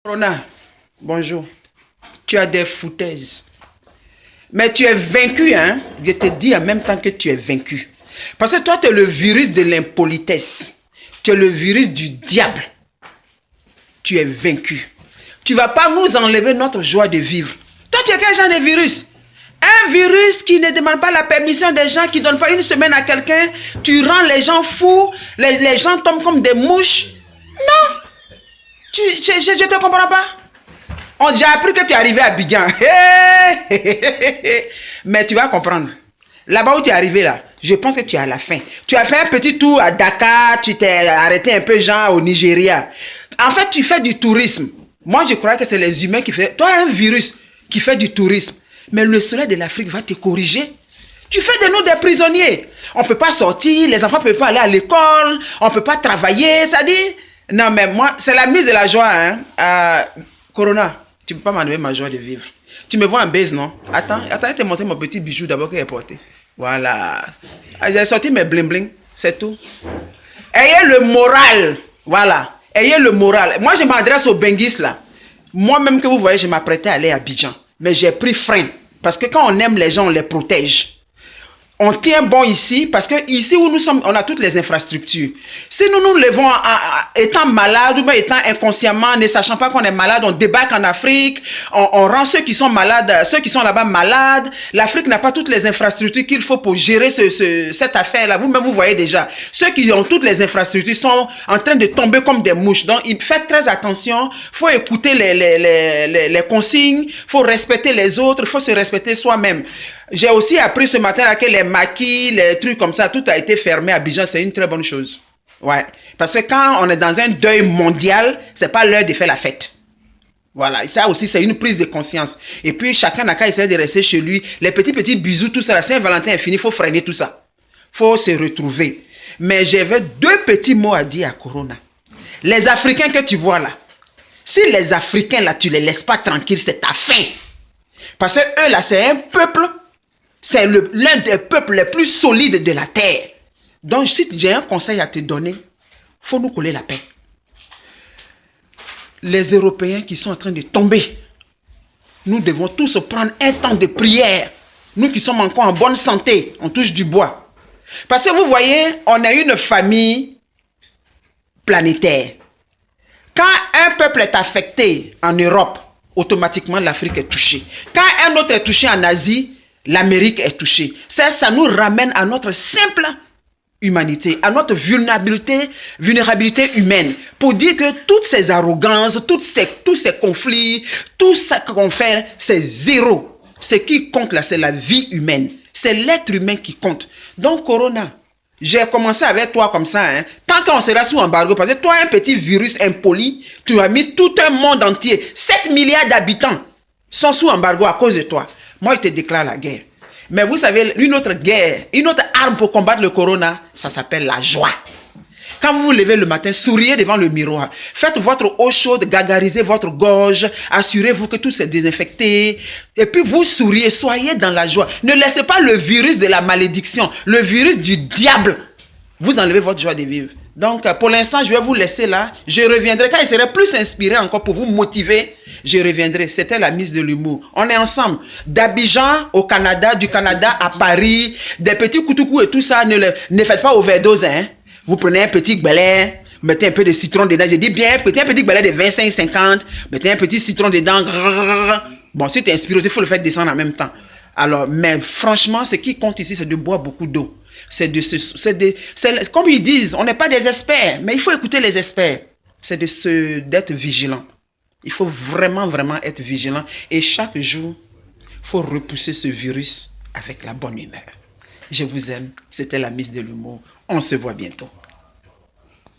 Corona, bonjour. Tu as des foutaises. Mais tu es vaincu, hein. Je te dis en même temps que tu es vaincu. Parce que toi, tu es le virus de l'impolitesse. Tu es le virus du diable. Tu es vaincu. Tu ne vas pas nous enlever notre joie de vivre. Toi, tu es quel genre de virus? Un virus qui ne demande pas la permission des gens, qui ne donne pas une semaine à quelqu'un. Tu rends les gens fous. Les gens tombent comme des mouches. Non. Je ne te comprends pas. On a déjà appris que tu es arrivé à Abidjan. Mais tu vas comprendre. Là-bas où tu es arrivé, là, je pense que tu es à la fin. Tu as fait un petit tour à Dakar, tu t'es arrêté un peu genre au Nigeria. En fait, tu fais du tourisme. Moi, je crois que c'est les humains qui font... Toi, un virus qui fait du tourisme. Mais le soleil de l'Afrique va te corriger. Tu fais de nous des prisonniers. On ne peut pas sortir, les enfants ne peuvent pas aller à l'école, on ne peut pas travailler, ça dit... Non, mais moi, c'est la mise de la joie, hein. Corona, tu ne peux pas m'enlever ma joie de vivre. Tu me vois en baise, non? Attends, je vais te montrer mon petit bijou d'abord que j'ai porté. Voilà. J'ai sorti mes bling-bling, c'est tout. Ayez le moral, voilà. Ayez le moral. Moi, je m'adresse aux Benguis, là. Moi-même que vous voyez, je m'apprêtais à aller à Abidjan. Mais j'ai pris frein. Parce que quand on aime les gens, on les protège. On tient bon ici, parce que ici où nous sommes, on a toutes les infrastructures. Si nous nous levons étant malades ou étant inconsciemment, ne sachant pas qu'on est malade, on débarque en Afrique, on rend ceux qui sont malades, ceux qui sont là-bas malades. L'Afrique n'a pas toutes les infrastructures qu'il faut pour gérer cette affaire-là. Vous-même, vous voyez déjà. Ceux qui ont toutes les infrastructures sont en train de tomber comme des mouches. Donc, faites très attention. Il faut écouter les consignes. Il faut respecter les autres. Il faut se respecter soi-même. J'ai aussi appris ce matin-là que les maquis, les trucs comme ça, tout a été fermé à Abidjan. C'est une très bonne chose. Ouais. Parce que quand on est dans un deuil mondial, c'est pas l'heure de faire la fête. Voilà. Et ça aussi, c'est une prise de conscience. Et puis, chacun n'a qu'à essayer de rester chez lui. Les petits bisous, tout ça. La Saint-Valentin est fini. Il faut freiner tout ça. Il faut se retrouver. Mais j'avais deux petits mots à dire à Corona. Les Africains que tu vois là, si les Africains là, tu les laisses pas tranquilles, c'est ta fin. Parce que eux là, c'est un peuple. C'est l'un des peuples les plus solides de la terre. Donc, si j'ai un conseil à te donner, il faut nous coller la paix. Les Européens qui sont en train de tomber, nous devons tous prendre un temps de prière. Nous qui sommes encore en bonne santé, on touche du bois. Parce que vous voyez, on a une famille planétaire. Quand un peuple est affecté en Europe, automatiquement l'Afrique est touchée. Quand un autre est touché en Asie, l'Amérique est touchée. Ça nous ramène à notre simple humanité, à notre vulnérabilité humaine. Pour dire que toutes ces arrogances, tous ces conflits, tout ça qu'on fait, c'est zéro. Ce qui compte là, c'est la vie humaine. C'est l'être humain qui compte. Donc, Corona, j'ai commencé avec toi comme ça. Hein. Tant qu'on sera sous embargo, parce que toi, un petit virus impoli, tu as mis tout un monde entier. 7 milliards d'habitants sont sous embargo à cause de toi. Moi, je te déclare la guerre. Mais vous savez, une autre guerre, une autre arme pour combattre le corona, ça s'appelle la joie. Quand vous vous levez le matin, souriez devant le miroir. Faites votre eau chaude, gargarisez votre gorge. Assurez-vous que tout s'est désinfecté. Et puis vous souriez, soyez dans la joie. Ne laissez pas le virus de la malédiction, le virus du diable, vous enlevez votre joie de vivre. Donc, pour l'instant, je vais vous laisser là. Je reviendrai. Quand il serait plus inspiré encore pour vous motiver, je reviendrai. C'était la mise de l'humour. On est ensemble. D'Abidjan au Canada, du Canada à Paris, des petits coutoukous et tout ça, ne faites pas overdose. Hein. Vous prenez un petit gbelé, mettez un peu de citron dedans. Je dis bien, mettez un petit gbelé de 25-50, mettez un petit citron dedans. Bon, si tu es inspiré, il faut le faire descendre en même temps. Alors, mais franchement, ce qui compte ici, c'est de boire beaucoup d'eau. Comme ils disent, on n'est pas des experts, mais il faut écouter les experts. C'est d'être vigilant. Il faut vraiment, vraiment être vigilant. Et chaque jour, il faut repousser ce virus avec la bonne humeur. Je vous aime. C'était la mise de l'humour. On se voit bientôt.